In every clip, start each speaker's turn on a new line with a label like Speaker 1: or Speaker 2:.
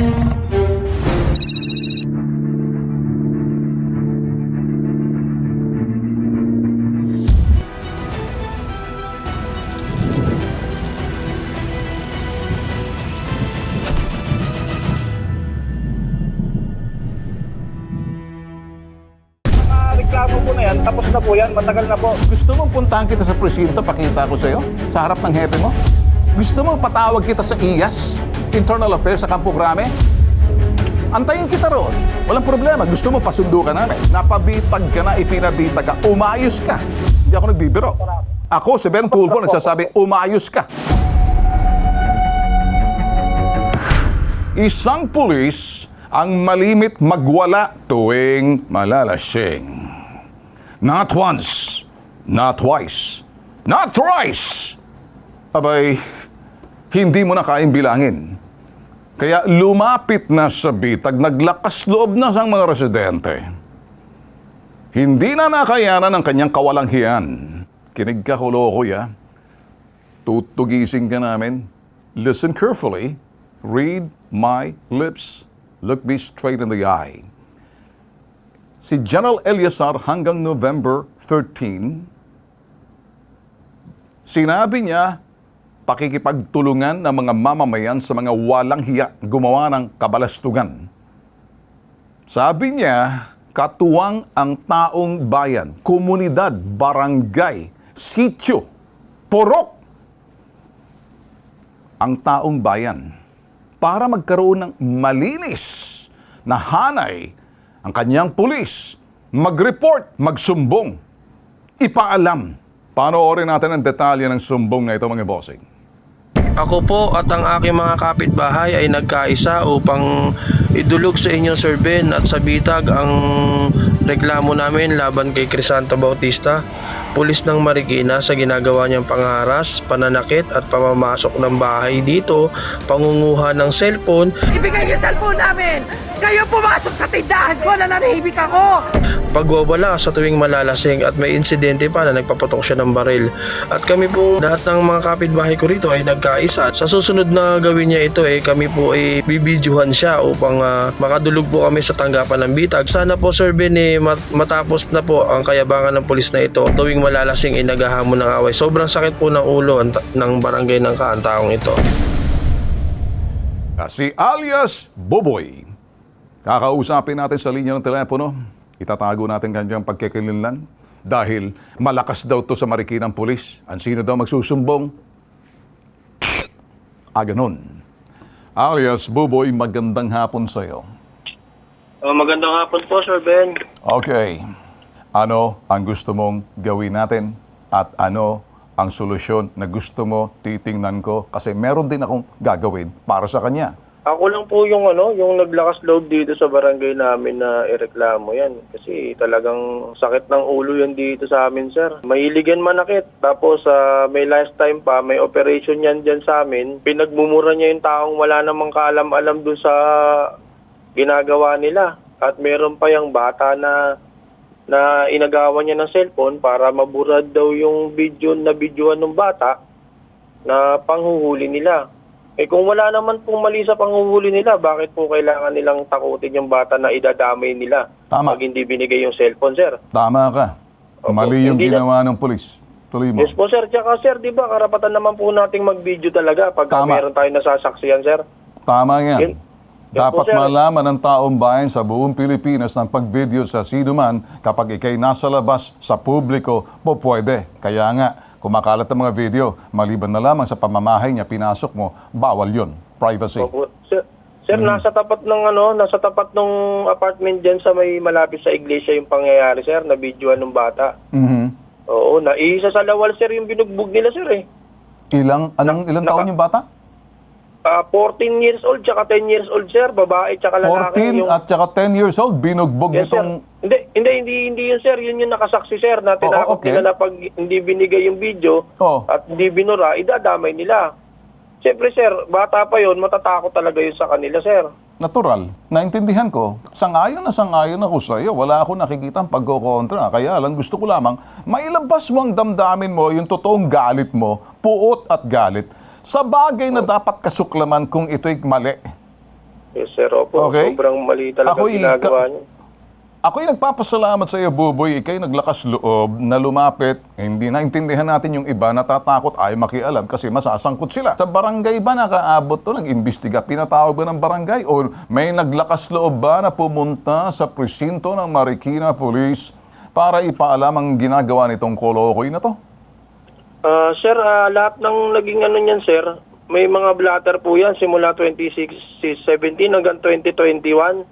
Speaker 1: Reklamo po na yan, tapos na po yan, matagal na po.
Speaker 2: Gusto mong puntahan kita sa presinto, pakita ko sa'yo, sa harap ng hepe mo? Gusto mo patawag kita sa IAS, Internal Affairs sa Campo Grande? Antayin kita roon. Walang problema. Gusto mo pasundo ka namin. Napabitag ka na, ipinabitag ka. Umayos ka. Hindi ako nagbibiro. Ako, si Ben Tulfo, nagsasabi, umayos ka. Isang pulis ang malimit magwala tuwing malalasing. Not once, not twice, not thrice. Abay, hindi mo na kayang bilangin. Kaya lumapit na sa bitag, naglakas loob na sa mga residente. Hindi na nakayanan ng kanyang kawalang-hiyan. Kinig ka, Kulokoy, tutugising ka namin. Listen carefully. Read my lips. Look me straight in the eye. Si General Eliazar hanggang November 13, sinabi niya, pakikipagtulungan ng mga mamamayan sa mga walang hiya gumawa ng kabalastugan. Sabi niya, katuwang ang taong bayan, komunidad, barangay, sityo, purok, ang taong bayan para magkaroon ng malinis na hanay ang kanyang pulis, mag-report, magsumbong, ipaalam. Panoorin natin ang detalye ng sumbong na ito, mga bossing.
Speaker 3: Ako po at ang aking mga kapitbahay ay nagkaisa upang idulog sa inyong Sir Ben at sa bitag ang reklamo namin laban kay Crisanto Bautista, pulis ng Marikina, sa ginagawa niyang pangharas, pananakit at pamamasok ng bahay dito, pangunguha ng cellphone.
Speaker 4: Ibigay yung cellphone namin! Kayo pumasok sa tindahan ko na nanahimik ako!
Speaker 3: Pagwawala sa tuwing malalasing at may insidente pa na nagpapatok siya ng baril. At kami po, lahat ng mga kapitbahay ko rito ay nagkaisa. Sa susunod na gawin niya ito kami po ay bibidyohan siya upang makadulog po kami sa tanggapan ng bitag. Sana po Sir Ben matapos na po ang kayabangan ng pulis na ito. Tuwing malalasing naghahamon ng away. Sobrang sakit po ng ulo ng barangay ng Kaantaong ito.
Speaker 2: Si alias Boboy. Kakausapin natin sa linya ng telepono. Itatago natin kanyang pagkikilinlan dahil malakas daw to sa Marikinang pulis. Ang sino daw magsusumbong? Ganun. Alias Boboy, magandang hapon sa'yo.
Speaker 3: Magandang hapon po Sir Ben.
Speaker 2: Okay. Ano ang gusto mong gawin natin? At ano ang solusyon na gusto mo titingnan ko? Kasi meron din akong gagawin para sa kanya.
Speaker 3: Ako lang po yung naglakas loob dito sa barangay namin na ireklamo yan. Kasi talagang sakit ng ulo yan dito sa amin, sir. Mahilig yan manakit. Tapos may last time pa, may operation yan dyan sa amin. Pinagmumura niya yung taong wala namang kaalam-alam dun sa ginagawa nila. At meron pa yung bata na inagawan niya ng cellphone para maburad daw yung videoan ng bata na panghuhuli nila. Kung wala naman pong mali sa panghuhuli nila, bakit po kailangan nilang takutin yung bata na idadamay nila?
Speaker 2: Tama.
Speaker 3: Pag hindi binigay yung cellphone, sir?
Speaker 2: Tama ka.
Speaker 3: Opo.
Speaker 2: Mali yung
Speaker 3: Hindi
Speaker 2: ginawa ng pulis. Tuloy mo.
Speaker 3: Yes po, sir. Tsaka, sir, di ba, karapatan naman po nating mag-video talaga pag
Speaker 2: Tama.
Speaker 3: meron tayong nasasaksiyan, sir?
Speaker 2: Tama yan.
Speaker 3: Yun
Speaker 2: Dapat
Speaker 3: po, sir.
Speaker 2: malaman ng taong bayan sa buong Pilipinas ng pag-video sa sino man kapag ikay nasa labas sa publiko, pwede. Kaya nga, kumakalat ng mga video, maliban na lamang sa pamamahay niya, pinasok mo, bawal yon. Privacy.
Speaker 3: Opo. Sir, nasa tapat ng apartment diyan sa may malapit sa iglesia yung pangyayari, sir, na videoan ng bata. Oo, naisa sa lawal, sir, yung binugbog nila, sir,
Speaker 2: Ilang taon yung bata?
Speaker 3: 14 years old, tsaka 10 years old, sir, babae, tsaka lalaki.
Speaker 2: 14 at saka 10 years old, binugbog
Speaker 3: Yes,
Speaker 2: nitong...
Speaker 3: sir. Hindi yun, sir. Yun yung nakasaksi, sir, na tinakot
Speaker 2: okay.
Speaker 3: nila na pag hindi binigay yung video at hindi binura, idadamay nila. Siyempre, sir, bata pa yun, matatakot talaga yun sa kanila, sir.
Speaker 2: Natural. Naintindihan ko. Sangayon ako sa iyo. Wala ako nakikita ang pagkokontra. Kaya lang gusto ko lamang mailabas mo ang damdamin mo, yung totoong galit mo, puot at galit, sa bagay na dapat kasuklaman kung ito'y mali.
Speaker 3: Yes, sir. Opo.
Speaker 2: Okay.
Speaker 3: Sobrang mali talaga ginagawa niyo.
Speaker 2: Ako'y nagpapasalamat sa iyo, Buboy. Ika'y naglakas loob na lumapit. Hindi naintindihan natin yung iba, natatakot, ay makialam kasi masasangkot sila. Sa barangay ba nakaabot to? Nag-imbestiga? Pinatawag ba ng barangay? O may naglakas loob ba na pumunta sa presinto ng Marikina Police para ipaalam ang ginagawa nitong kolokoy na to?
Speaker 3: Sir, lahat ng naging ano niyan, sir, may mga blatter po yan simula 2017 hanggang 2021.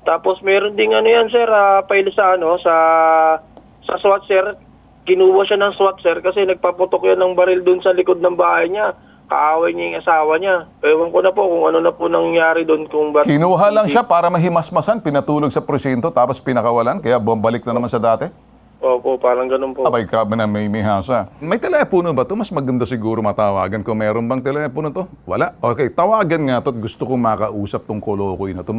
Speaker 3: Tapos meron ding ano yan, sir, file sa ano sa SWAT, sir. Kinuha siya ng SWAT, sir, kasi nagpaputok yan ng baril dun sa likod ng bahay niya. Kaaway niya yung asawa niya. Ewan ko na po kung ano na po nangyari dun.
Speaker 2: Kinuha lang siya para mahimasmasan, pinatulog sa presinto, tapos pinakawalan, kaya bumalik na naman sa dati?
Speaker 3: Opo, parang ganun po.
Speaker 2: Abay ka ba na may mihasa? May telepono ba to? Mas maganda siguro matawagan kung meron bang telepono to? Wala? Okay, tawagan nga to at gusto kong makausap tong kolokoy na to.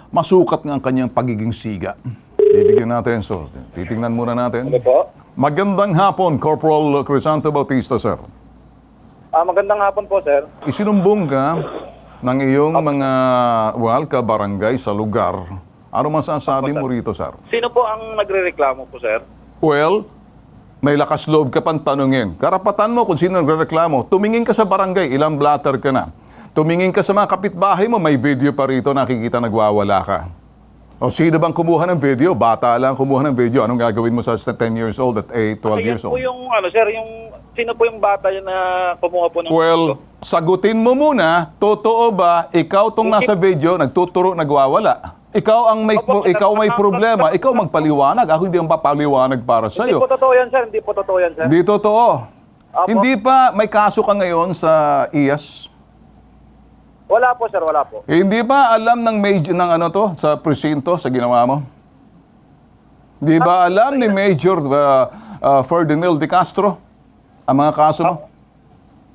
Speaker 2: Masukat nga ang kanyang pagiging siga. Bibigyan natin. So, titingnan muna natin.
Speaker 1: Ano po?
Speaker 2: Magandang hapon, Corporal Crisanto Bautista, sir.
Speaker 1: Magandang hapon po, sir.
Speaker 2: Isinumbong ka ng iyong mga kabarangay sa lugar. Ano masasabi mo rito, sir?
Speaker 1: Sino po ang nagrereklamo po, sir?
Speaker 2: Well, may lakas loob ka pang tanungin. Karapatan mo kung sino nagrereklamo. Tumingin ka sa barangay, ilang blatter ka na. Tumingin ka sa mga kapitbahay mo, may video pa rito, nakikita nagwawala ka. O sino bang kumuha ng video? Bata lang kumuha ng video. Anong gagawin mo sa 10 years old at 8, 12 years
Speaker 1: Yan po
Speaker 2: old?
Speaker 1: yung, sir, sino po yung bata yun na kumuha po ng...
Speaker 2: Well, sagutin mo muna, totoo ba, ikaw tong nasa video, nagtuturo, nagwawala? Ikaw ang may problema, ikaw magpaliwanag. Ako hindi ang papaliwanag para sa
Speaker 1: Hindi
Speaker 2: iyo.
Speaker 1: po totoo yan, sir. Hindi po totoo yan, sir.
Speaker 2: Hindi totoo.
Speaker 1: Apo.
Speaker 2: Hindi pa may kaso ka ngayon sa IAS?
Speaker 1: Wala po, sir. Wala po.
Speaker 2: Hindi ba alam ng major ng ano to sa presinto sa ginawa mo? Hindi ba alam ni Major Ferdinand de Castro ang mga kaso mo?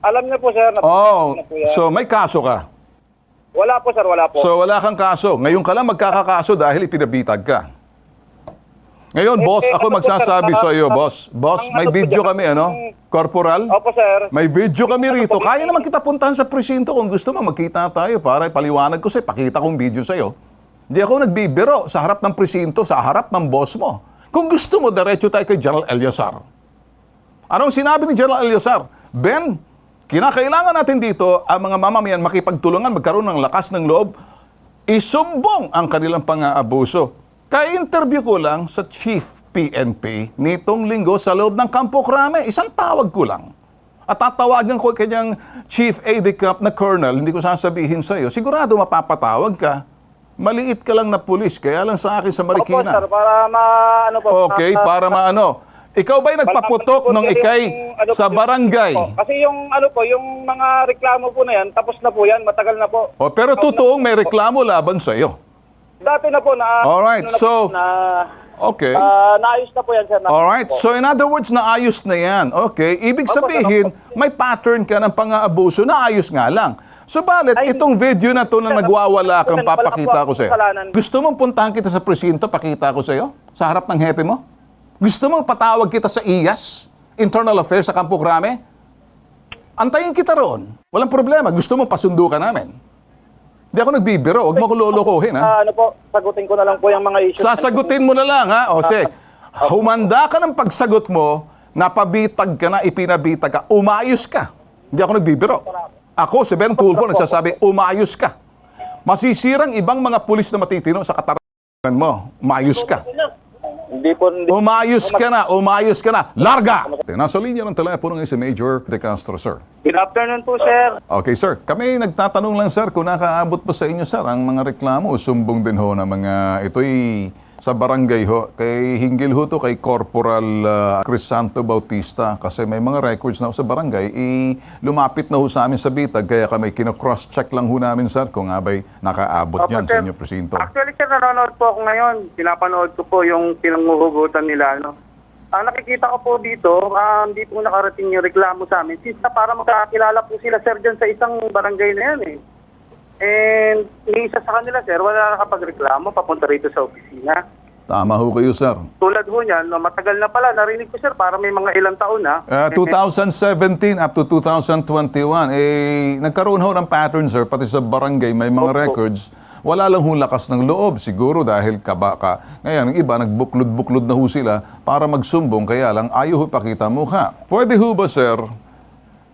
Speaker 1: Alam niyo po, sir.
Speaker 2: Oh,
Speaker 1: na po yan.
Speaker 2: so may kaso ka.
Speaker 1: Wala po, sir. Wala po.
Speaker 2: So wala kang kaso. Ngayon ka lang magkakakaso dahil ipinabitag ka. Ngayon, boss, ako
Speaker 1: ano po,
Speaker 2: magsasabi
Speaker 1: sir,
Speaker 2: sa iyo, boss. Boss,
Speaker 1: ang
Speaker 2: may
Speaker 1: ano po
Speaker 2: video
Speaker 1: dyan,
Speaker 2: kami, ano? Corporal?
Speaker 1: Opo, sir.
Speaker 2: May video kami rito. Kaya naman kita puntahan sa presinto kung gusto mo. Magkita tayo para paliwanag ko sa'yo. Pakita kong video sa'yo. Hindi ako nagbibiro sa harap ng presinto, sa harap ng boss mo. Kung gusto mo, diretso tayo kay General Eliazar. Anong sinabi ni General Eliazar? Ben, kinakailangan natin dito ang mga mamamayan makipagtulungan, magkaroon ng lakas ng loob, isumbong ang kanilang pang-aabuso. Ka-interview ko lang sa Chief PNP nitong linggo sa loob ng Campo Crame. Isang tawag ko lang. At tatawagan ko kanyang Chief Aide Camp na Colonel, hindi ko sasabihin sa iyo, sigurado mapapatawag ka. Maliit ka lang na pulis, kaya lang sa akin sa
Speaker 1: Opo,
Speaker 2: Marikina.
Speaker 1: sir. Para maano po.
Speaker 2: Okay, para maano. Ikaw ba'y nagpaputok nung ikay sa barangay?
Speaker 1: Kasi yung yung mga reklamo po na yan, tapos na po yan, matagal na po.
Speaker 2: O, pero totoong may reklamo laban sa iyo.
Speaker 1: Dati na po na...
Speaker 2: Alright,
Speaker 1: ano na
Speaker 2: so-
Speaker 1: po, na...
Speaker 2: Okay.
Speaker 1: naayos na po yan, sir.
Speaker 2: Alright,
Speaker 1: Po.
Speaker 2: so in other words, naayos na yan. Okay, ibig
Speaker 1: Opo,
Speaker 2: sabihin, may pattern ka ng pang-aabuso, naayos nga lang. Subalit,
Speaker 1: Ay,
Speaker 2: itong video na to na
Speaker 1: sir,
Speaker 2: nagwawala kang
Speaker 1: wala
Speaker 2: papakita
Speaker 1: po
Speaker 2: ko sa'yo.
Speaker 1: kasalanan.
Speaker 2: Gusto mong puntahan kita sa presinto, pakita ko sa'yo? Sa harap ng hepe mo? Gusto mong patawag kita sa IAS? Internal Affairs sa Campo Crame? Antayin kita roon. Walang problema. Gusto mo pasundo ka namin. Hindi ako nagbibiro. Huwag mo ko lolokohin, ha?
Speaker 1: Ano po, sagutin ko na lang po yung mga issues.
Speaker 2: Sasagutin mo na lang, ha? O, sige. Humanda ka ng pagsagot mo, napabitag ka na, ipinabitag ka, umayos ka. Hindi ako nagbibiro. Ako, si Ben Tulfo, nagsasabi, umayos ka. Masisirang ibang mga pulis na matitino sa katarangan mo. Umayos ka.
Speaker 1: Hindi po,
Speaker 2: Umayos ka na. Larga! Nasa linya ng telepono ngayon si Major De Castro, sir.
Speaker 1: Good afternoon po, sir.
Speaker 2: Okay, sir. Kami nagtatanong lang, sir, kung nakaabot pa sa inyo, sir, ang mga reklamo o sumbong din ho na mga ito'y sa barangay ho, kay hinggil ho to kay Corporal Crisanto Bautista kasi may mga records na ho sa barangay, lumapit na ho sa amin sa bitag, kaya kami kino-cross-check lang ho namin, sir, kung nga ba'y nakaabot yan sa inyo presinto.
Speaker 5: Actually, sir, nanonood po ako ngayon. Pinapanood ko po yung pinanguhugutan nila. No? Ang nakikita ko po dito, hindi po nakarating yung reklamo sa amin. Since na para magkakilala po sila, sir, dyan sa isang barangay na yan eh. And yung isa sa kanila, sir, wala nakapagreklamo papunta rito sa opisina.
Speaker 2: Tama ho kayo, sir.
Speaker 5: Tulad ho niyan, no, matagal na pala, narinig ko sir, para may mga ilang taon na.
Speaker 2: 2017 up to 2021, nagkaroon ho ng pattern, sir, pati sa barangay may mga records. Wala lang ho lakas ng loob, siguro dahil kabaka. Ngayon, ang iba, nagbuklod-buklod na ho sila para magsumbong, kaya lang ayaw ho pakita mukha. Pwede ho ba, sir,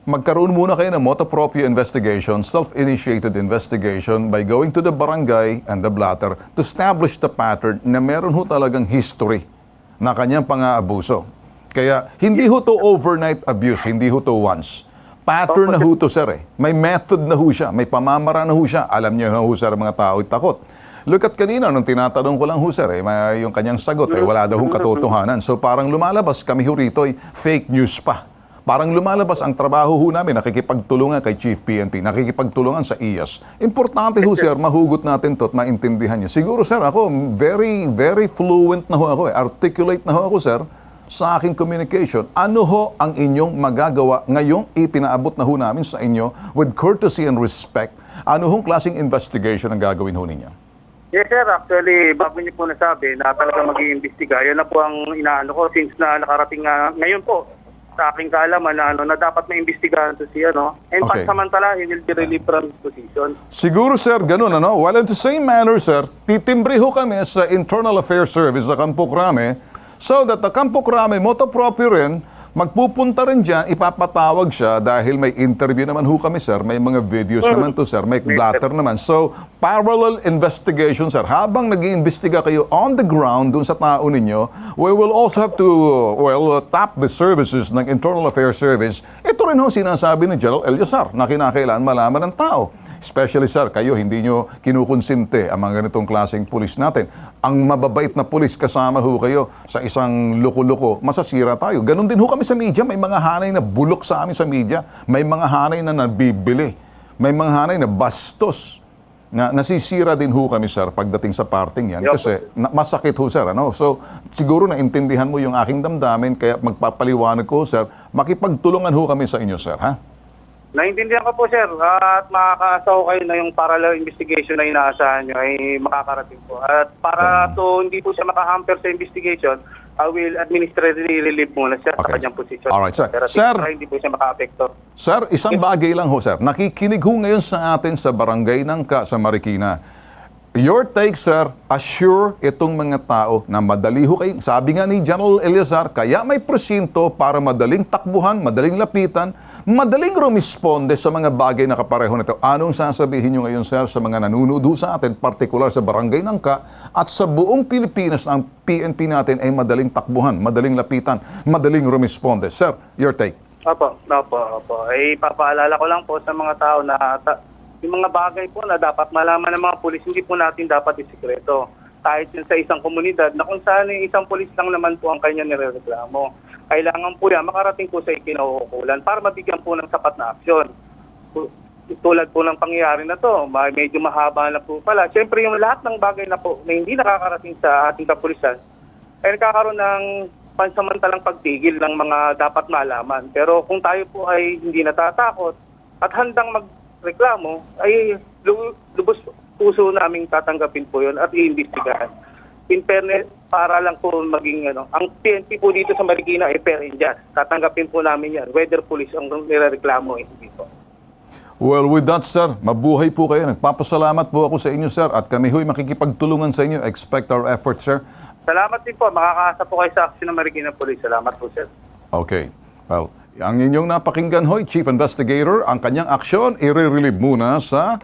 Speaker 2: magkaroon muna kayo ng motu proprio investigation, self-initiated investigation by going to the barangay and the blatter to establish the pattern na meron ho talagang history na kanyang pang-aabuso. Kaya hindi ho to overnight abuse, hindi ho to once. Pattern na ho to, sir. May method na ho siya, may pamamara na ho siya. Alam niyo ho, sir, mga tao takot. Look at kanina, nung tinatanong ko lang ho, sir, yung kanyang sagot, wala daw hong katotohanan. So parang lumalabas, kami ho rito ay fake news pa. Parang lumalabas ang trabaho ho namin, nakikipagtulungan kay Chief PNP, nakikipagtulungan sa IAS. Importante ho, sir, mahugot natin to at maintindihan niyo. Siguro, sir, ako, very, very fluent na ho ako, articulate na ho ako, sir, sa aking communication. Ano ho ang inyong magagawa ngayong ipinaabot na ho namin sa inyo with courtesy and respect? Ano hong klaseng investigation ang gagawin ho ninyo?
Speaker 5: Yes sir, actually, bago niyo po nasabi na talaga mag-iimbestiga, yan na po ang inaano ko since na nakarating ngayon po sa aking kaalaman na dapat maimbestigahan to siya, no? And
Speaker 2: Okay.
Speaker 5: pansamantala, he will be relieved from his position.
Speaker 2: Siguro, sir, ganun, ano? Well, in the same manner, sir, titimbre ho kami sa Internal Affairs Service sa Campo Crame so that the Campo Crame, motu proprio rin, magpupunta rin dyan, ipapatawag siya dahil may interview naman ho kami, sir. May mga videos naman to, sir. May blatter naman. So, parallel investigation, sir. Habang nag-iimbestiga kayo on the ground dun sa tao ninyo, we will also have to, tap the services ng Internal Affairs Service. Ito rin ho sinasabi ni General Eliazar na kinakailangan malaman ng tao. Especially, sir, kayo, hindi nyo kinukonsinte ang mga ganitong klaseng pulis natin. Ang mababait na pulis kasama ho kayo sa isang loko-loko, masasira tayo. Ganon din ho kami sa media. May mga hanay na bulok sa amin sa media. May mga hanay na nabibili. May mga hanay na bastos. Na nasisira din ho kami, sir, pagdating sa parting yan. Kasi masakit ho, sir. Ano? So, siguro naintindihan mo yung aking damdamin, kaya magpapaliwanag ko, sir, makipagtulungan ho kami sa inyo, sir, ha?
Speaker 5: Naintindihan ko po sir, at makakaasa ko kayo na yung parallel investigation na inaasahan nyo ay makakarating po. At para to hindi po siya makahamper sa investigation, I will administratively relieve muna siya sa
Speaker 2: Okay.
Speaker 5: kanyang posisyon.
Speaker 2: Alright, sir.
Speaker 5: Pero
Speaker 2: Sir.
Speaker 5: para hindi po siya maka-apekto.
Speaker 2: Sir, isang bagay lang ho, sir. Nakikinig ho ngayon sa atin sa Barangay Nangka sa Marikina. Your take, sir, assure itong mga tao na madali ho kayo. Sabi nga ni General Eliazar, kaya may presinto para madaling takbuhan, madaling lapitan, madaling rumisponde sa mga bagay na kapareho nito. Anong sasabihin nyo ngayon, sir, sa mga nanonood ho sa atin, partikular sa Barangay Nangka at sa buong Pilipinas na ang PNP natin ay madaling takbuhan, madaling lapitan, madaling rumisponde. Sir, your take.
Speaker 5: Opo. Ay papaalala ko lang po sa mga tao na yung mga bagay po na dapat malaman ng mga pulis, hindi po natin dapat isikreto. Kahit yun sa isang komunidad na kung saan yung isang pulis lang naman po ang kanya nirereklamo. Kailangan po yan makarating po sa ikinauukulan para mabigyan po ng sapat na aksyon. Tulad po ng pangyayari na to, medyo mahaba na po pala. Siyempre yung lahat ng bagay na po na hindi nakakarating sa ating kapulisan ay nagkakaroon ng pansamantalang pagtigil ng mga dapat malaman. Pero kung tayo po ay hindi natatakot at handang magreklamo, ay lubos puso naming tatanggapin po yun at iimbestigahan. In fairness, para lang po maging ang PNP po dito sa Marikina ay fair and just. Tatanggapin po namin yan, whether police ang nirereklamo hindi po.
Speaker 2: Well, with that, sir, mabuhay po kayo. Nagpapasalamat po ako sa inyo, sir, at kami ho'y makikipagtulungan sa inyo. Expect our efforts, sir.
Speaker 5: Salamat din po. Makakaasa po kayo sa aksyon ng Marikina Police. Salamat po, sir.
Speaker 2: Okay. Well, ang inyong napakinggan ho'y Chief Investigator, ang kanyang aksyon, i-relieve muna sa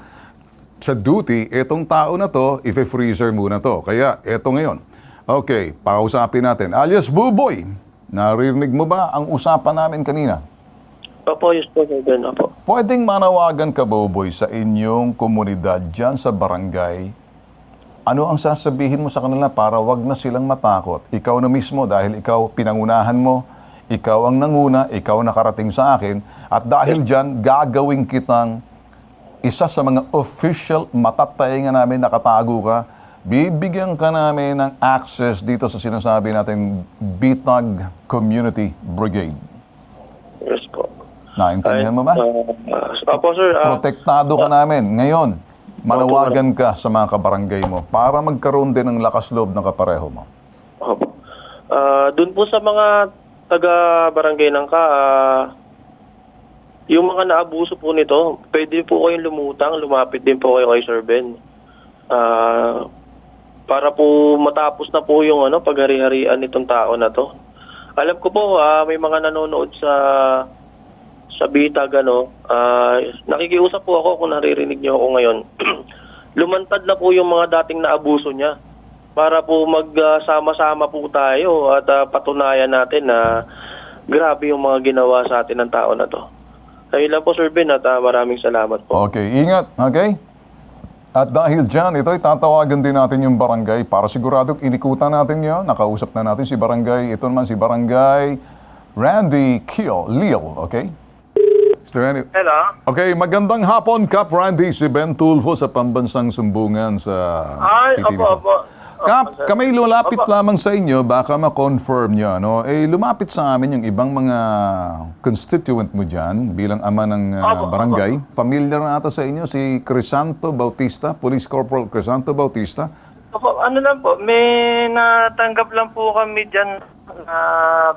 Speaker 2: duty. Itong tao na to, i-freezer muna to. Kaya, eto ngayon. Okay, pakausapin natin. Alias Buboy, narinig mo ba ang usapan namin kanina?
Speaker 3: Opo, yes po, sir. Opo.
Speaker 2: Pwedeng manawagan ka, Buboy, sa inyong komunidad dyan sa barangay. Ano ang sasabihin mo sa kanila para wag na silang matakot? Ikaw na mismo, dahil ikaw pinangunahan mo, ikaw ang nanguna, ikaw nakarating sa akin, at dahil dyan, gagawin kitang isa sa mga official matataingan namin, nakatago ka, bibigyan ka namin ng access dito sa sinasabi natin Bitag Community Brigade.
Speaker 3: Yes po.
Speaker 2: Naintindihan mo ba?
Speaker 3: Opo, sir.
Speaker 2: Protektado ka namin. Ngayon, manawagan ka sa mga kabarangay mo para magkaroon din ng lakas loob ng kapareho mo.
Speaker 3: Doon po sa mga taga-barangay Nangka, yung mga naabuso po nito, pwede po kayong lumapit din po kayo kay Sir Ben. Para po matapos na po yung paghari-harian nitong tao na to. Alam ko po, may mga nanonood sa bitag, nakikiusap po ako kung naririnig niyo ako ngayon. Lumantad na po yung mga dating naabuso niya para po magsama-sama po tayo at patunayan natin na grabe yung mga ginawa sa atin ng tao na to. Ayun lang po, Sir Ben, at maraming salamat po.
Speaker 2: Okay, ingat. Okay? At dahil dyan, ito ay tatawagan din natin yung barangay para siguradong inikutan natin yun. Nakausap na natin si barangay. Ito naman si barangay Randy Leal. Okay? Mr. Randy.
Speaker 3: Hello?
Speaker 2: Okay, magandang hapon, Kap Randy. Si Ben Tulfo sa Pambansang Sumbungan sa
Speaker 3: Ay,
Speaker 2: PTV.
Speaker 3: opo.
Speaker 2: Kap, kami lumapit lamang sa inyo, baka ma-confirm nyo, lumapit sa amin yung ibang mga constituent mo dyan bilang ama ng barangay. Pamilyar na ata sa inyo si Crisanto Bautista, Police Corporal Crisanto Bautista.
Speaker 3: Opo, lang po, may natanggap lang po kami dyan na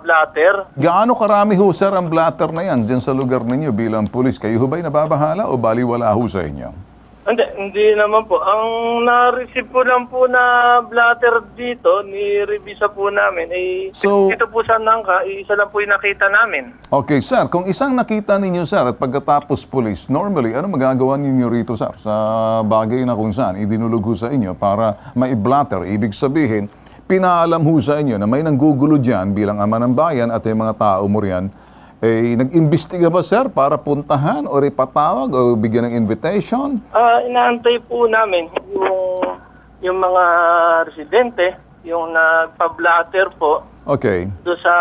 Speaker 3: blatter.
Speaker 2: Gaano karami ho, sir, ang blatter na yan dyan sa lugar ninyo bilang pulis? Kayo ho ba'y nababahala o baliwala ho sa inyo?
Speaker 3: Hindi naman po. Ang na-receive po lang po na blatter dito, ni-revisa po namin, dito po sa Nangka, isa lang po yung nakita namin.
Speaker 2: Okay, sir. Kung isang nakita ninyo, sir, at pagkatapos police, normally, ano magagawa ninyo rito, sir, sa bagay na kung saan idinulog ho sa inyo para mai-blatter? Ibig sabihin, pinaalam ho sa inyo na may nanggugulo dyan bilang ama ng bayan at yung mga tao mo riyan, nag-imbestiga ba, sir, para puntahan o ipatawag o bigyan ng invitation?
Speaker 3: Inaantay po namin yung mga residente, yung nagpa-blatter po
Speaker 2: Okay.
Speaker 3: doon sa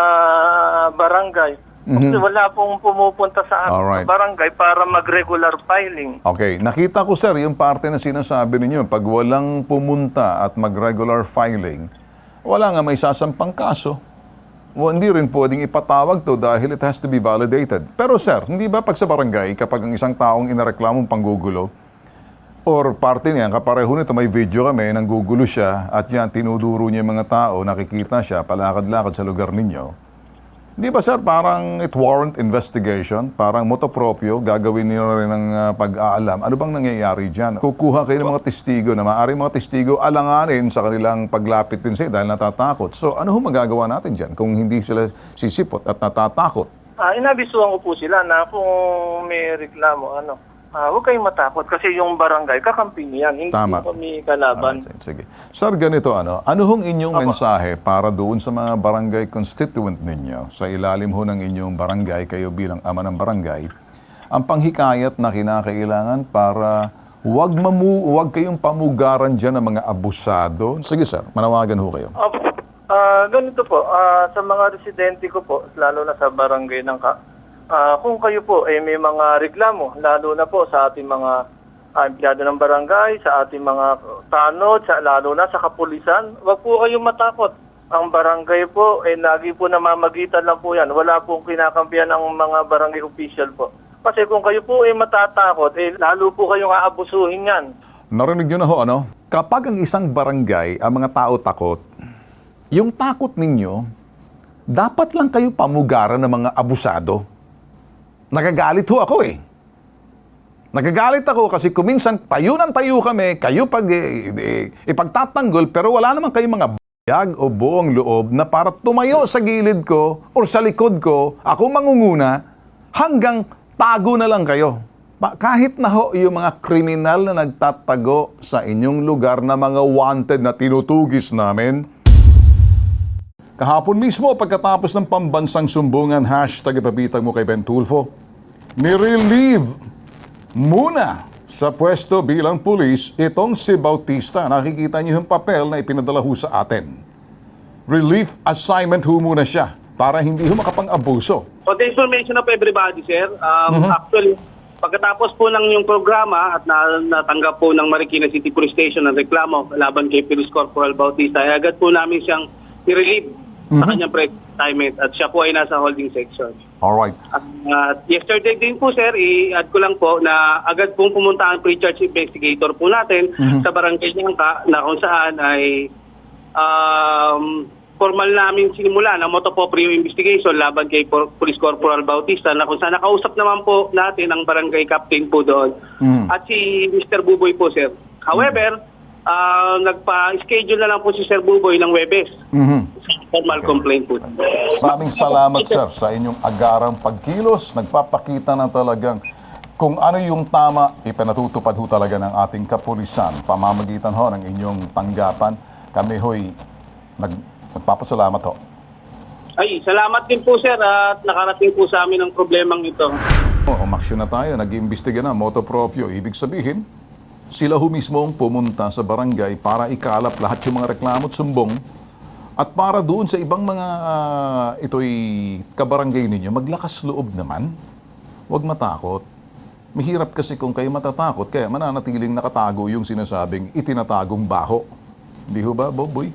Speaker 3: barangay. Kasi wala pong pumupunta sa
Speaker 2: Alright.
Speaker 3: barangay para mag-regular filing.
Speaker 2: Okay. Nakita ko, sir, yung parte na sinasabi ninyo, pag walang pumunta at mag-regular filing, wala nga may sasampang kaso. Hindi rin pwedeng ipatawag to dahil it has to be validated. Pero sir, hindi ba pag sa barangay, kapag ang isang taong inareklamong panggugulo, or parte niya, kapareho nito, may video kami, nanggugulo siya, at yan, tinuduro niya yung mga tao, nakikita siya, palakad-lakad sa lugar ninyo. Di ba sir, parang it warrant investigation, parang motopropyo, gagawin niyo rin ng pag-aalam. Ano bang nangyayari dyan? Kukuha kayo ng mga testigo na maaaring mga testigo alanganin sa kanilang paglapit din sila dahil natatakot. So ano ho magagawa natin dyan kung hindi sila sisipot at natatakot?
Speaker 3: Inabisuhan ko po sila na kung may reklamo, huwag kayong matakot kasi yung barangay, kakampi niyan. Hindi
Speaker 2: Tama.
Speaker 3: kami kalaban.
Speaker 2: Alright, sige. Sir, ganito ano hong inyong mensahe para doon sa mga barangay constituent ninyo sa ilalim ho ng inyong barangay, kayo bilang ama ng barangay, ang panghikayat na kinakailangan para huwag kayong pamugaran dyan ng mga abusado? Sige sir, manawagan ho kayo.
Speaker 3: Ganito po, sa mga residente ko po, lalo na sa barangay Nangka, kung kayo po may mga reklamo, lalo na po sa ating mga empleyado ng barangay, sa ating mga tanod, lalo na sa kapulisan, wag po kayong matakot. Ang barangay po, lagi po namamagitan lang po yan. Wala pong kinakampihan ng mga barangay official po. Kasi kung kayo po matatakot, lalo po kayong aabusuhin yan.
Speaker 2: Narinig nyo na ho, kapag ang isang barangay, ang mga tao takot, yung takot ninyo, dapat lang kayo pamugaran ng mga abusado. Nagagalit ho ako Nagagalit ako kasi kuminsan tayo kami, kayo ipagtatanggol, pero wala naman kayong mga bayag o buong loob na para tumayo sa gilid ko o sa likod ko, ako mangunguna, hanggang tago na lang kayo. Kahit na ho yung mga kriminal na nagtatago sa inyong lugar na mga wanted na tinutugis namin. Kahapon mismo, pagkatapos ng Pambansang Sumbungan, #ipabitag mo kay Ben Tulfo, ni-relieve muna sa pwesto bilang pulis itong si Bautista. Nakikita niyo yung papel na ipinadala ho sa atin. Relief assignment ho muna siya para hindi ho makapang-abuso.
Speaker 5: For the information of everybody, sir, actually, pagkatapos po ng yung programa at natanggap po ng Marikina City Police Station ang reklamo laban kay Police Corporal Bautista, agad po namin siyang i-relieve sa kanyang assignment at siya po ay nasa holding section.
Speaker 2: Alright.
Speaker 5: Yesterday din po, sir, i-add ko lang po na agad pong pumunta ang pre-charge investigator po natin sa barangay Nangka na kung saan ay formal namin sinimula na motopoprio investigation laban kay Police Corporal Bautista na kung saan nakausap naman po natin ang barangay captain po doon at si Mr. Buboy po, sir. However, nagpa-schedule na lang po si Sir Buboy ng Webes. Formal complaint po.
Speaker 2: Maraming salamat, sir, sa inyong agarang pagkilos. Nagpapakita na talagang kung ano yung tama, ipinatutupad ho talaga ng ating kapulisan. Pamamagitan ho ng inyong tanggapan. Kami ho'y nagpapasalamat ho.
Speaker 5: Ay, salamat din po, sir, at nakarating po sa amin ang problemang ito.
Speaker 2: Umaksyon na tayo, nag-iimbestiga na, motopropyo. Ibig sabihin, sila ho mismo ang pumunta sa barangay para ikalap lahat yung mga reklamo at sumbong. At para doon sa ibang mga ito'y kabarangay ninyo, maglakas loob naman. Huwag matakot. Mahirap kasi kung kayo matatakot, kaya mananatiling nakatago yung sinasabing itinatagong baho. Hindi ho ba, Boboy?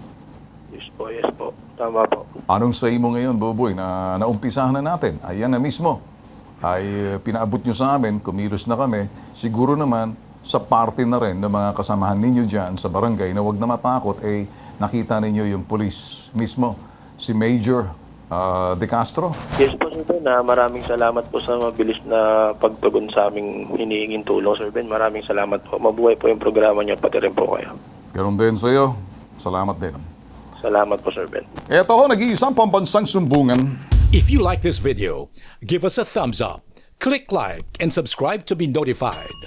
Speaker 3: Yes po. Tama po.
Speaker 2: Anong say mo ngayon, Boboy, na naumpisahan na natin? Ayan na mismo. Ay pinaabot nyo sa amin, kumilos na kami. Siguro naman, sa party na rin ng mga kasamahan ninyo dyan sa barangay na huwag na matakot, nakita ninyo yung police mismo, si Major De Castro.
Speaker 3: Yes po, Sir Ben. Maraming salamat po sa mabilis na pagtugon sa aming hinihinging tulong, Sir Ben. Maraming salamat po. Mabuhay po yung programa niyo, pati rin po kayo.
Speaker 2: Ganon din sa'yo. Salamat din.
Speaker 3: Salamat po, Sir Ben.
Speaker 2: Ito ho, nag-iisang pambansang sumbungan.
Speaker 6: If you like this video, give us a thumbs up, click like, and subscribe to be notified.